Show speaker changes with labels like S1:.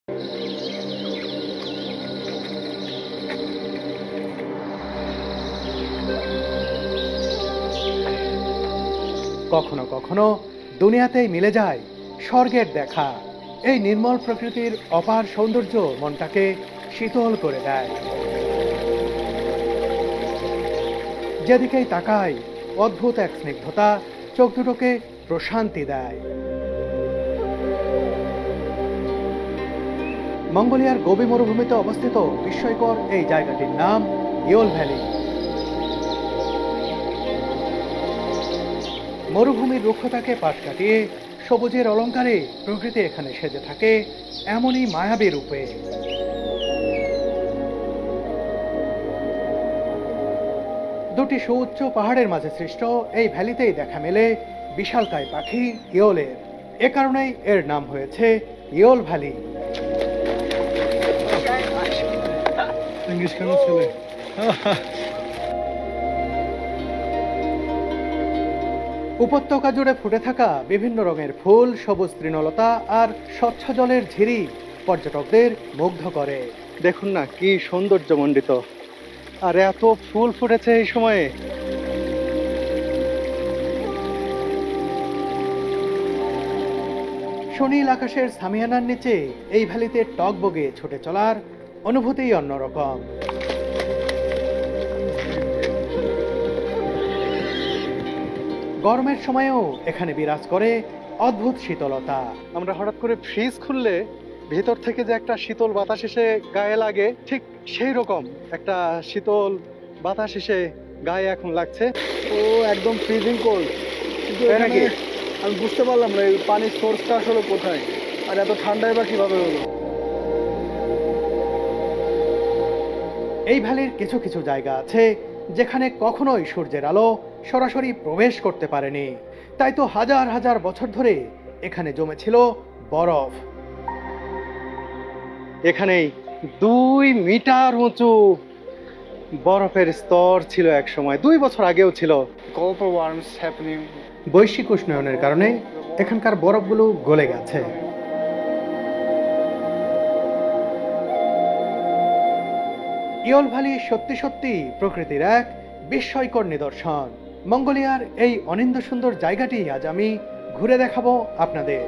S1: কখনো কখনো দুনিয়াতেই মিলে যায় স্বর্গের দেখা। এই নির্মল প্রকৃতির অপার সৌন্দর্য মনটাকে শীতল করে দেয়। যেদিকেই তাকাই অদ্ভুত এক স্নিগ্ধতা চোখ দুটোকে প্রশান্তি দেয়। মঙ্গোলিয়ার গোবি মরুভূমিতে অবস্থিত বিস্ময়কর এই জায়গাটির নাম ইয়োল ভ্যালি। মরুভূমির রুক্ষতাকে পাশ কাটিয়ে সবুজের অলঙ্কারে প্রকৃতি এখানে সেজে থাকে এমনই মায়াবী রূপে। দুটি সুউচ্চ পাহাড়ের মাঝে সৃষ্ট এই ভ্যালিতেই দেখা মেলে বিশালকায় পাখি ইয়োলের। এ কারণেই এর নাম হয়েছে ইয়োল ভ্যালি। উপত্যকা জুড়ে ফুটে থাকা বিভিন্ন রঙের ফুল, সবুজ তৃণলতা আর স্বচ্ছ জলের ঝিরি পর্যটকদের মুগ্ধ করে। দেখুন না কি সৌন্দর্যমণ্ডিত, আর এত ফুল ফুটেছে এই সময়ে। সুনীল আকাশের সামিয়ানার নিচে এই ভ্যালিতে টগবগে ছুটে চলার অনুভূতিই অন্যরকম। গরমের সময়েও এখানে বিরাজ করে অদ্ভুত শীতলতা। আমরা হঠাৎ করে ফ্রিজ খুললে ভেতর থেকে যে একটা শীতল বাতাস এসে গায়ে লাগে, ঠিক সেই রকম একটা শীতল বাতাস এসে গায়ে এখন লাগছে।
S2: ও একদম ফ্রিজিং কোল্ড, কিন্তু এখানে আমি বুঝতে পারলাম না এই পানির সোর্সটা আসলে কোথায়, আর এত ঠান্ডায় বা কিভাবে হলো।
S1: এই ভ্যালির কিছু কিছু জায়গা আছে যেখানে কখনোই সূর্যের আলো সরাসরি প্রবেশ করতে পারেনি, তাই তো হাজার হাজার বছর ধরে এখানে জমেছিল বরফ। এখানেই 2 মিটার উঁচু বরফের স্তর ছিল এক সময়, 2 বছর আগেও ছিল।
S2: Global worms happening.
S1: বৈশ্বিক উষ্ণায়নের কারণে এখানকার বরফগুলো গলে গেছে। ইয়োল ভ্যালি সত্যি সত্যি প্রকৃতির এক বিস্ময়কর নিদর্শন। মঙ্গোলিয়ার এই অনিন্দ্য সুন্দর জায়গাটি আজ আমি ঘুরে দেখাবো আপনাদের।